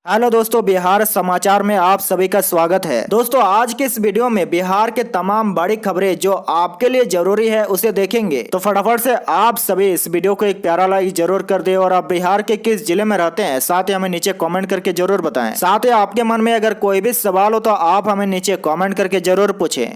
Hello दोस्तों, बिहार समाचार में आप सभी का स्वागत है। दोस्तों, आज के इस वीडियो में बिहार के तमाम बड़ी खबरें जो आपके लिए जरूरी है उसे देखेंगे। तो फटाफट से आप सभी इस वीडियो को एक प्यारा लाइक जरूर कर दे और आप बिहार के किस जिले में रहते हैं साथ ही हमें नीचे कमेंट करके जरूर बताएं। साथ ही आपके मन में अगर कोई भी सवाल हो तो आप हमें नीचे कमेंट करके जरूर पूछें।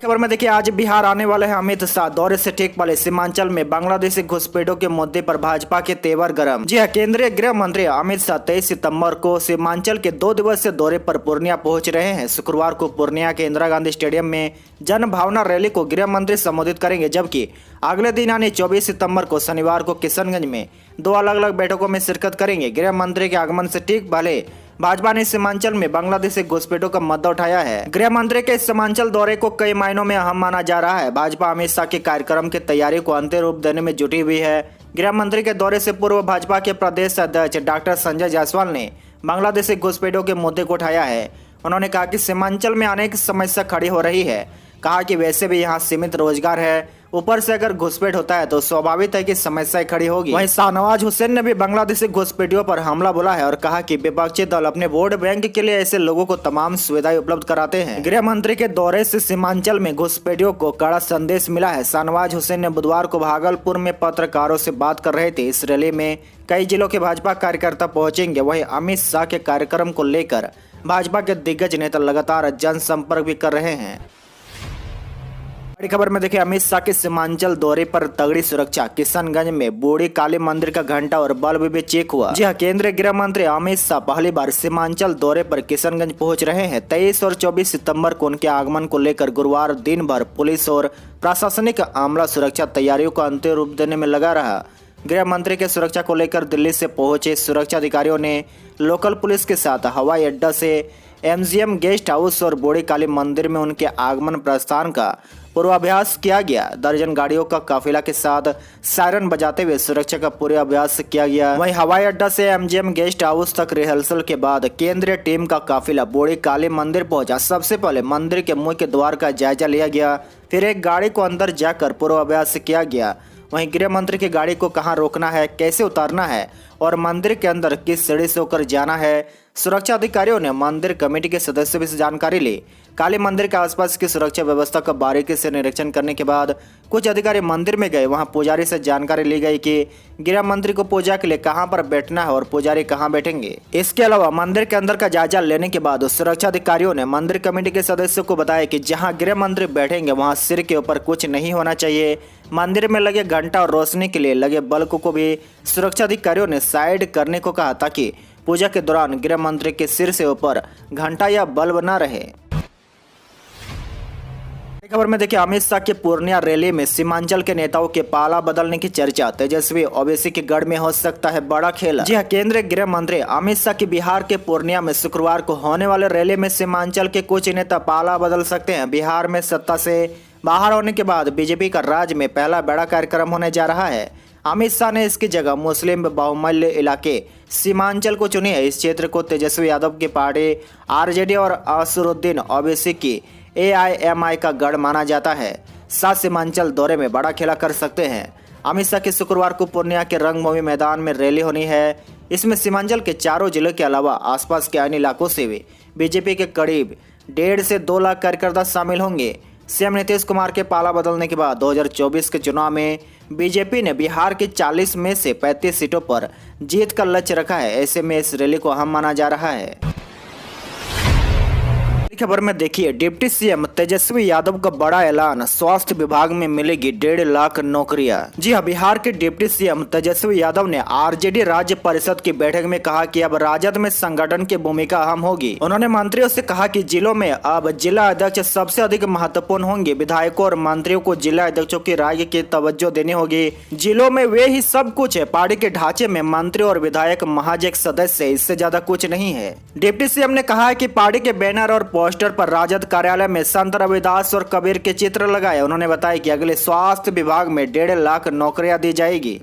खबर में देखिए, आज बिहार आने वाले हैं अमित शाह। दौरे से ठीक पहले सीमांचल में बांग्लादेशी घुसपैठों के मुद्दे पर भाजपा के तेवर गर्म। जी हां, केंद्रीय गृह मंत्री अमित शाह 23 सितंबर को सीमांचल के 2 दिवसीय दौरे पर पूर्णिया पहुंच रहे हैं। शुक्रवार को पूर्णिया के इंदिरा गांधी स्टेडियम में जन भावना रैली को गृह मंत्री संबोधित करेंगे, जबकि अगले दिन यानी 24 सितंबर को शनिवार को किशनगंज में 2 अलग अलग बैठकों में शिरकत करेंगे। गृह मंत्री के आगमन से ठीक पहले भाजपा ने सीमांचल में बांग्लादेशी घुसपैठों का मुद्दा उठाया है। गृह मंत्री के सीमांचल दौरे को कई मायनों में अहम माना जा रहा है। भाजपा अमित शाह के कार्यक्रम की तैयारी को अंतिम रूप देने में जुटी हुई है। गृह मंत्री के दौरे से पूर्व भाजपा के प्रदेश अध्यक्ष डॉक्टर संजय जायसवाल ने बांग्लादेशी घुसपैठों के मुद्दे को उठाया है। उन्होंने कहा कि सीमांचल में अनेक समस्या खड़ी हो रही है। कहा कि वैसे भी यहाँ सीमित रोजगार है, ऊपर से अगर घुसपैठ होता है तो स्वाभाविक है कि समस्याएं खड़ी होगी। वहीं शाहनवाज हुसैन ने भी बांग्लादेशी घुसपैठियों पर हमला बोला है और कहा कि विपक्षी दल अपने वोट बैंक के लिए ऐसे लोगों को तमाम सुविधाएं उपलब्ध कराते हैं। गृह मंत्री के दौरे से सीमांचल में घुसपैठियों को कड़ा संदेश मिला है। शाहनवाज हुसैन ने बुधवार को भागलपुर में पत्रकारों से बात कर रहे थे। इस रैली में कई जिलों के भाजपा कार्यकर्ता पहुंचेंगे। वहीं अमित शाह के कार्यक्रम को लेकर भाजपा के दिग्गज नेता लगातार जनसंपर्क भी कर रहे हैं। बड़ी खबर में देखिए, अमित शाह के सीमांचल दौरे पर तगड़ी सुरक्षा। किशनगंज में बूढ़ी काली मंदिर का घंटा और बल्ब भी चेक हुआ। जी हां, केंद्रीय गृह मंत्री अमित शाह पहली बार सीमांचल दौरे पर किशनगंज पहुंच रहे हैं। 23 और 24 सितंबर को उनके आगमन को लेकर गुरुवार दिन भर पुलिस और प्रशासनिक अमला सुरक्षा तैयारियों को अंतिम रूप देने में लगा रहा। गृह मंत्री के सुरक्षा को लेकर दिल्ली से पहुंचे सुरक्षा अधिकारियों ने लोकल पुलिस के साथ हवाई अड्डा से MGM गेस्ट हाउस और बूढ़ी काली मंदिर में उनके आगमन प्रस्थान का पूर्वाभ्यास किया गया। दर्जन गाड़ियों का काफिला के साथ सायरन बजाते हुए सुरक्षा का पूर्वाभ्यास किया गया। वहीं हवाई अड्डा से MGM गेस्ट हाउस तक रिहर्सल के बाद केंद्रीय टीम का काफिला बूढ़ी काली मंदिर पहुंचा। सबसे पहले मंदिर के मुख्य द्वार का जायजा लिया गया, फिर एक गाड़ी को अंदर जाकर पूर्वाभ्यास किया गया। वहीं गृह मंत्री की गाड़ी को कहां रोकना है, कैसे उतारना है और मंदिर के अंदर किस सीढ़ी से होकर जाना है, सुरक्षा अधिकारियों ने मंदिर कमेटी के सदस्यों से जानकारी ली। काली मंदिर के आसपास की सुरक्षा व्यवस्था का बारीकी से निरीक्षण करने के बाद कुछ अधिकारी मंदिर में गए। वहां पुजारी से जानकारी ली गई कि गृह मंत्री को पूजा के लिए कहां पर बैठना है और पुजारी कहां बैठेंगे। इसके अलावा मंदिर के अंदर का जायजा लेने के बाद सुरक्षा अधिकारियों ने मंदिर कमेटी के सदस्यों को बताया कि जहां गृह मंत्री बैठेंगे वहां सिर के ऊपर कुछ नहीं होना चाहिए। मंदिर में लगे घंटा और रोशनी के लिए लगे बल्ब को भी सुरक्षा अधिकारियों ने साइड करने को कहा, ताकि पूजा के दौरान गृह मंत्री के सिर से ऊपर घंटा या बल्ब न रहे। खबर में देखिए, अमित शाह के पूर्णिया रैली में सीमांचल के नेताओं के पाला बदलने की चर्चा। तेजस्वी ओवैसी के गढ़ में हो सकता है बड़ा खेल। जी हां, केंद्रीय गृह मंत्री अमित शाह की बिहार के पूर्णिया में शुक्रवार को होने वाले रैली में सीमांचल के कुछ नेता पाला बदल सकते हैं। बिहार में सत्ता से बाहर होने के बाद बीजेपी का राज्य में पहला बड़ा कार्यक्रम होने जा रहा है। अमित शाह ने इसकी जगह मुस्लिम बाहुल्य इलाके सीमांचल को चुनी है। इस क्षेत्र को तेजस्वी यादव की पार्टी RJD और असरुद्दीन ओवैसी की AIMI का गढ़ माना जाता है। शाह सीमांचल दौरे में बड़ा खेला कर सकते हैं। अमित शाह की शुक्रवार को पूर्णिया के रंगभूमि मैदान में रैली होनी है। इसमें सीमांचल के चारों जिलों के अलावा आसपास के अन्य इलाकों से भी बीजेपी के करीब 1.5 से 2 लाख कार्यकर्ता शामिल होंगे। सीएम नीतीश कुमार के पाला बदलने के बाद 2024 के चुनाव में बीजेपी ने बिहार की 40 में से 35 सीटों पर जीत का लक्ष्य रखा है। ऐसे में इस रैली को अहम माना जा रहा है। खबर में देखिए, डिप्टी सीएम तेजस्वी यादव का बड़ा ऐलान, स्वास्थ्य विभाग में मिलेगी 1.5 लाख नौकरियां। जी हां, बिहार के डिप्टी सीएम तेजस्वी यादव ने RJD राज्य परिषद की बैठक में कहा कि अब राजद में संगठन की भूमिका अहम होगी। उन्होंने मंत्रियों से कहा कि जिलों में अब जिला अध्यक्ष सबसे अधिक महत्वपूर्ण होंगे। विधायकों और मंत्रियों को जिला अध्यक्षों की राय की तवज्जो देनी होगी। जिलों में वे ही सब कुछ है। पार्टी के ढांचे में मंत्री और विधायक महज एक सदस्य है, इससे ज्यादा कुछ नहीं है। डिप्टी सीएम ने कहा कि पार्टी के बैनर और पोस्टर पर राजद कार्यालय में संत रविदास और कबीर के चित्र लगाए। उन्होंने बताया कि अगले स्वास्थ्य विभाग में 1.5 लाख नौकरियां दी जाएगी।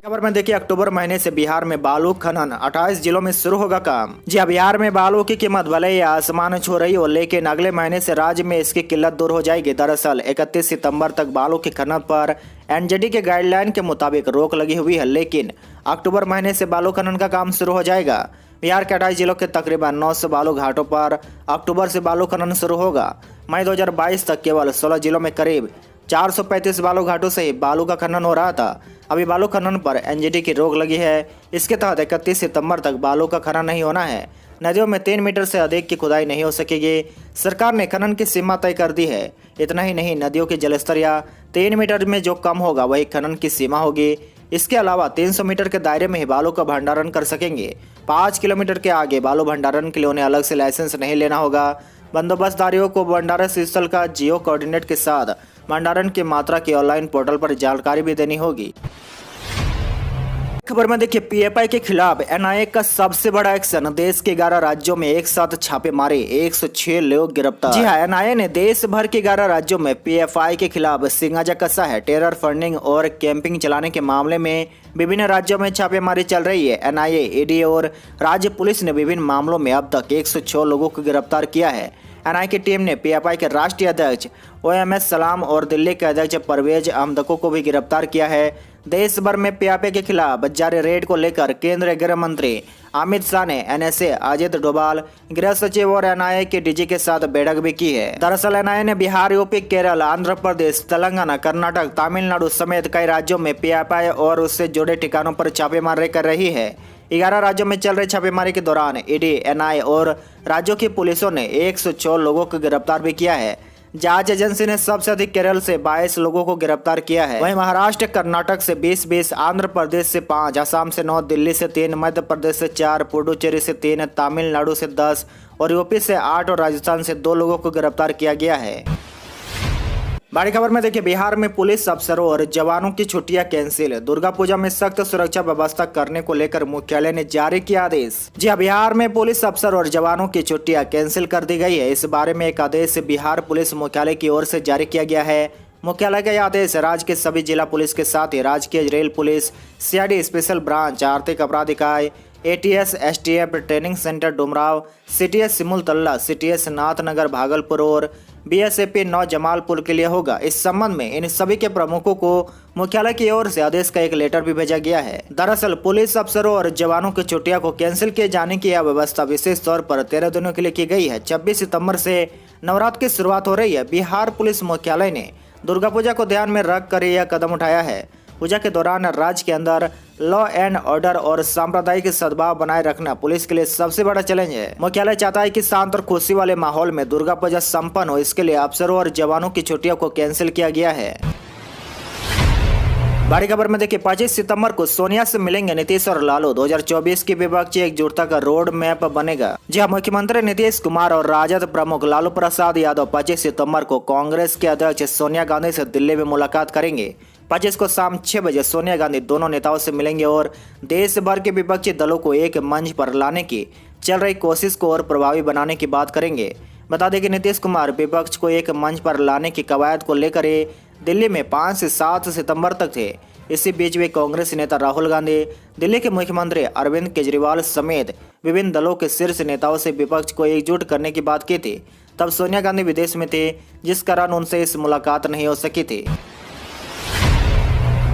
खबर में देखिए, अक्टूबर महीने से बिहार में बालू खनन 28 जिलों में शुरू होगा काम। जी हाँ, बिहार में बालू की कीमत भले ही आसमान छू रही हो, लेकिन अगले महीने से राज्य में इसकी किल्लत दूर हो जाएगी। दरअसल 31 सितंबर तक बालू की खनन पर एनजीटी के गाइडलाइन के मुताबिक रोक लगी हुई है, लेकिन अक्टूबर महीने से बालू खनन का काम शुरू हो जाएगा। बिहार के 28 जिलों के तकरीबन 900 बालू घाटों पर अक्टूबर से बालू खनन शुरू होगा। मई 2022 तक केवल 16 जिलों में करीब 435 बालू घाटों से ही बालू का खनन हो रहा था। अभी बालू खनन पर एनजीटी की रोक लगी है। इसके तहत 31 सितंबर तक बालू का खनन नहीं होना है। नदियों में 3 मीटर से अधिक की खुदाई नहीं हो सकेगी। सरकार ने खनन की सीमा तय कर दी है। इतना ही नहीं, नदियों के जलस्तर या 3 मीटर में जो कम होगा वही खनन की सीमा होगी। इसके अलावा 300 मीटर के दायरे में ही बालू का भंडारण कर सकेंगे। 5 किलोमीटर के आगे बालू भंडारण के लिए उन्हें अलग से लाइसेंस नहीं लेना होगा। बंदोबस्तदारियों को भंडारण स्थल का जियो कोऑर्डिनेट के साथ भंडारण की मात्रा की ऑनलाइन पोर्टल पर जानकारी भी देनी होगी। खबर में देखिए, पीएफआई के खिलाफ एनआईए का सबसे बड़ा एक्शन। देश के 11 राज्यों में एक साथ छापे मारे, 106 लोग गिरफ्तार। जी हाँ, एनआईए ने देश भर के 11 राज्यों में पीएफआई के खिलाफ सिंगाजा कसा है। टेरर फंडिंग और कैंपिंग चलाने के मामले में विभिन्न राज्यों में छापेमारी चल रही है। एनआईए, ईडी और राज्य पुलिस ने विभिन्न मामलों में अब तक 106 लोगों को गिरफ्तार किया है। एनआईए की टीम ने पीएफआई के राष्ट्रीय अध्यक्ष ओएमएस सलाम और दिल्ली के अध्यक्ष परवेज अहमदको को भी गिरफ्तार किया है। देश भर में पीएफआई के खिलाफ जारी रेड को लेकर केंद्रीय गृह मंत्री अमित शाह ने एनएसए अजित डोभाल, गृह सचिव और एनआईए के डीजी के साथ बैठक भी की है। दरअसल एनआईए ने बिहार, यूपी, केरल, आंध्र प्रदेश, तेलंगाना, कर्नाटक, तमिलनाडु समेत कई राज्यों में पीएफआई और उससे जुड़े ठिकानों पर छापेमारी कर रही है। 11 राज्यों में चल रही छापेमारी के दौरान ईडी, एनआईए और राज्यों की पुलिसों ने 106 लोगों को गिरफ्तार भी किया है। जांच एजेंसी ने सबसे अधिक केरल से 22 लोगों को गिरफ्तार किया है। वहीं महाराष्ट्र, कर्नाटक से 20, आंध्र प्रदेश से 5, असम से 9, दिल्ली से 3, मध्य प्रदेश से 4, पुडुचेरी से 3, तमिलनाडु से 10 और यूपी से 8 और राजस्थान से 2 लोगों को गिरफ्तार किया गया है। बड़ी खबर में देखिए, बिहार में पुलिस अफसरों और जवानों की छुट्टियां कैंसिल। दुर्गा पूजा में सख्त सुरक्षा व्यवस्था करने को लेकर मुख्यालय ने जारी किया आदेश। जी हाँ, बिहार में पुलिस अफसर और जवानों की छुट्टियां कैंसिल कर दी गई है। इस बारे में एक आदेश बिहार पुलिस मुख्यालय की ओर से जारी किया गया है। मुख्यालय का यह आदेश राज्य के सभी जिला पुलिस के साथ ही राजकीय rail police, CID special branch, आर्थिक अपराध इकाई, ATS, STF training centre Dumraon, CTS Simultala, CTS Nathnagar Bhagalpur और बीएसएपी 9 जमालपुर के लिए होगा। इस संबंध में इन सभी के प्रमुखों को मुख्यालय की ओर से आदेश का एक लेटर भी भेजा गया है। दरअसल पुलिस अफसरों और जवानों की छुट्टियों को कैंसिल किए जाने की यह व्यवस्था विशेष तौर पर 13 दिनों के लिए की गई है। 26 सितंबर से नवरात्र की शुरुआत हो रही है। बिहार पुलिस मुख्यालय ने दुर्गा पूजा को ध्यान में रख कर यह कदम उठाया है। पूजा के दौरान राज्य के अंदर लॉ एंड ऑर्डर और सांप्रदायिक सद्भाव बनाए रखना पुलिस के लिए सबसे बड़ा चैलेंज है। मुख्यालय चाहता है कि शांत और खुशी वाले माहौल में दुर्गा पूजा संपन्न हो। इसके लिए अफसरों और जवानों की छुट्टियों को कैंसिल किया गया है। बड़ी खबर में देखिए, 25 सितंबर को सोनिया से मिलेंगे नीतीश और लालू। 2024 की विपक्षी एकजुटता का रोड मैप बनेगा। जी हाँ, मुख्यमंत्री नीतीश कुमार और राजद प्रमुख लालू प्रसाद यादव 25 सितंबर को कांग्रेस के अध्यक्ष सोनिया गांधी से दिल्ली में मुलाकात करेंगे। 25 को शाम 6 बजे सोनिया गांधी दोनों नेताओं से मिलेंगे और देश भर के विपक्षी दलों को एक मंच पर लाने की चल रही कोशिश को और प्रभावी बनाने की बात करेंगे। बता दें कि नीतीश कुमार विपक्ष को एक मंच पर लाने की कवायद को लेकर दिल्ली में 5 से 7 सितंबर तक थे। इसी बीच वे कांग्रेस नेता राहुल गांधी, दिल्ली के मुख्यमंत्री अरविंद केजरीवाल समेत विभिन्न दलों के शीर्ष नेताओं से विपक्ष को एकजुट करने की बात की थी। तब सोनिया गांधी विदेश में थे, जिस कारण उनसे इस मुलाकात नहीं हो सकी थी।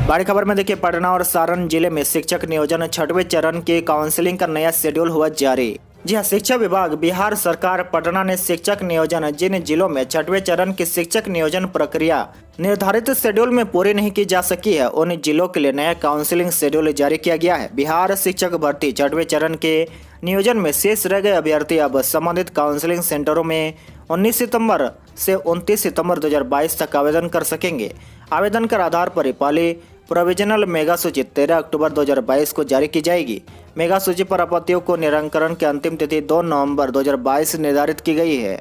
बड़ी खबर में देखिए, पटना और सारण जिले में शिक्षक नियोजन 6वें चरण की काउंसलिंग का नया शेड्यूल हुआ जारी। जी हाँ, शिक्षा विभाग, बिहार सरकार, पटना ने शिक्षक नियोजन जिन जिलों में 6वें चरण की शिक्षक नियोजन प्रक्रिया निर्धारित शेड्यूल में पूरी नहीं की जा सकी है, उन जिलों के लिए नया काउंसलिंग शेड्यूल जारी किया गया है। बिहार शिक्षक भर्ती 6वें चरण के नियोजन में शेष रह गए अभ्यर्थी अब संबंधित काउंसलिंग सेंटरों में 19 सितंबर से 29 सितंबर 2022 तक आवेदन कर सकेंगे। आवेदन के आधार पर पहली प्रोविजनल मेगा सूची 13 अक्टूबर 2022 को जारी की जाएगी। मेगा सूची पर आपत्तियों को निराकरण की अंतिम तिथि 2 नवंबर 2022 निर्धारित की गई है।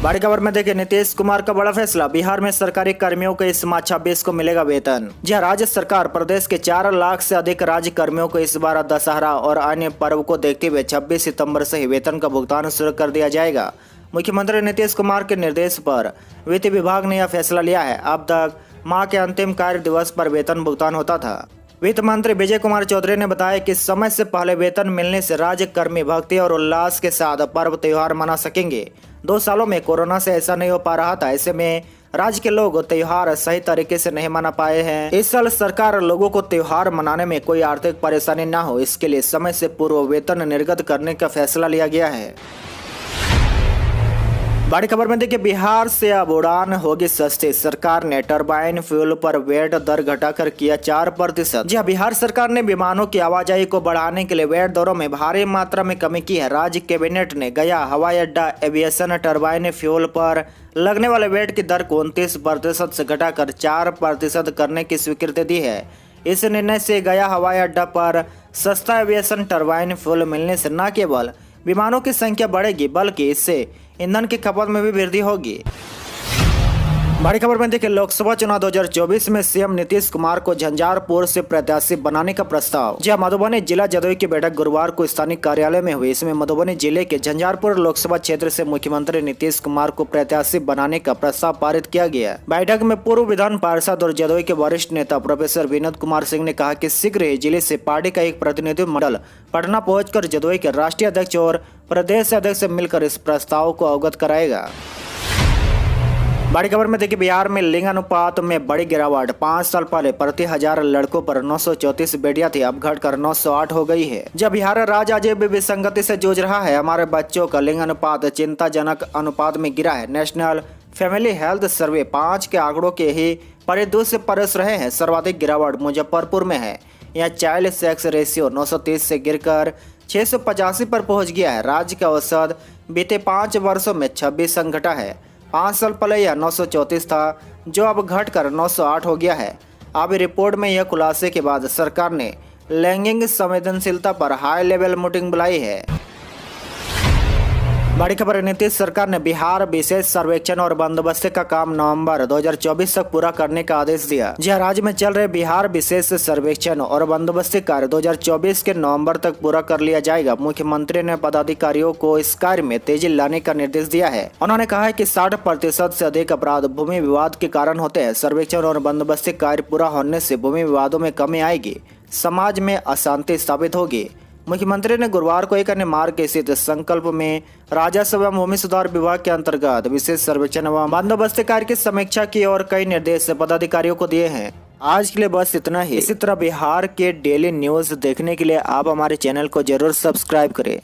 बड़ी खबर में देखिए, नीतीश कुमार का बड़ा फैसला, बिहार में सरकारी कर्मियों को इस माह 26 को मिलेगा वेतन। जी, राज्य सरकार प्रदेश के 4 लाख से अधिक राज्य कर्मियों को इस बार दशहरा और अन्य पर्व को देखते हुए 26 सितंबर से ही वेतन का भुगतान शुरू कर दिया जाएगा। मुख्यमंत्री नीतीश कुमार के निर्देश पर वित्त विभाग ने यह फैसला लिया है। अब तक माह के अंतिम कार्य दिवस पर वेतन भुगतान होता था। वित्त मंत्री विजय कुमार चौधरी ने बताया कि समय से पहले वेतन मिलने से राज्य कर्मी भक्ति और उल्लास के साथ पर्व त्योहार मना सकेंगे। 2 सालों में कोरोना से ऐसा नहीं हो पा रहा था, ऐसे में राज्य के लोग त्योहार सही तरीके से नहीं मना पाए हैं। इस साल सरकार लोगों को त्योहार मनाने में कोई आर्थिक परेशानी न हो, इसके लिए समय से पूर्व वेतन निर्गत करने का फैसला लिया गया है। बड़ी खबर में देखिए, बिहार से अब उड़ान होगी सस्ती। सरकार ने टरबाइन फ्यूल पर वैट दर घटाकर किया 4%। जी हाँ, बिहार सरकार ने विमानों की आवाजाही को बढ़ाने के लिए वैट दरों में भारी मात्रा में कमी की है। राज्य कैबिनेट ने गया हवाई अड्डा एविएशन टरबाइन फ्यूल पर लगने वाले वैट की दर को 29% से घटाकर 4% करने की स्वीकृति दी है। इस निर्णय से गया हवाई अड्डा पर सस्ता एविएशन टरबाइन फ्यूल मिलने से न केवल विमानों की संख्या बढ़ेगी, बल्कि इससे ईंधन की खपत में भी वृद्धि होगी। बड़ी खबर में देखिए, लोकसभा चुनाव 2024 में सीएम नीतीश कुमार को झंझारपुर से प्रत्याशी बनाने का प्रस्ताव। जी मधुबनी जिला जदयू की बैठक गुरुवार को स्थानीय कार्यालय में हुई। इसमें मधुबनी जिले के झंझारपुर लोकसभा क्षेत्र से मुख्यमंत्री नीतीश कुमार को प्रत्याशी बनाने का प्रस्ताव पारित किया गया। बैठक में पूर्व विधान पार्षद और जदयू के वरिष्ठ नेता प्रोफेसर विनोद कुमार सिंह ने कहा कि शीघ्र ही जिले से पार्टी का एक प्रतिनिधिमंडल पटना पहुंचकर जदयू के राष्ट्रीय अध्यक्ष और प्रदेश अध्यक्ष से मिलकर इस प्रस्ताव को अवगत कराएगा। बड़ी खबर में देखिए, बिहार में लिंग अनुपात में बड़ी गिरावट। 5 साल पहले प्रति 1000 लड़कों पर 934 बेटियां थी, अब घटकर 908 हो गई है। जब बिहार राज्य आज भी विसंगति से जूझ रहा है, हमारे बच्चों का लिंग अनुपात चिंताजनक अनुपात में गिरा है। नेशनल फैमिली हेल्थ सर्वे 5 के आंकड़ों के ही परिदृश्य से परस रहे हैं। सर्वाधिक गिरावट मुजफ्फरपुर में है। यहाँ चाइल्ड सेक्स रेशियो 930 से गिरकर 685 पर पहुंच गया है। राज्य का औसत बीते 5 वर्षों में 26 अंक घटा है। 5 साल पहले यह 934 था, जो अब घटकर 908 हो गया है। अब रिपोर्ट में यह खुलासे के बाद सरकार ने लैंगिक संवेदनशीलता पर हाई लेवल मीटिंग बुलाई है। बड़ी खबर, नीतीश सरकार ने बिहार विशेष सर्वेक्षण और बंदोबस्ती का काम नवंबर 2024 तक पूरा करने का आदेश दिया। जी राज्य में चल रहे बिहार विशेष सर्वेक्षण और बंदोबस्ती कार्य 2024 के नवंबर तक पूरा कर लिया जाएगा। मुख्यमंत्री ने पदाधिकारियों को इस कार्य में तेजी लाने का निर्देश दिया है। उन्होंने कहा है कि 60% से अधिक अपराध भूमि विवाद के कारण होते हैं। सर्वेक्षण और बंदोबस्ती कार्य पूरा होने से भूमि विवादों में कमी आएगी, समाज में अशांति स्थापित होगी। मुख्यमंत्री ने गुरुवार को एक अन्य मार्ग स्थित संकल्प में राजस्व एवं भूमि सुधार विभाग के अंतर्गत विशेष सर्वेक्षण एवं बंदोबस्ती कार्य की समीक्षा की और कई निर्देश पदाधिकारियों को दिए हैं। आज के लिए बस इतना ही। इसी तरह बिहार के डेली न्यूज देखने के लिए आप हमारे चैनल को जरूर सब्सक्राइब करें।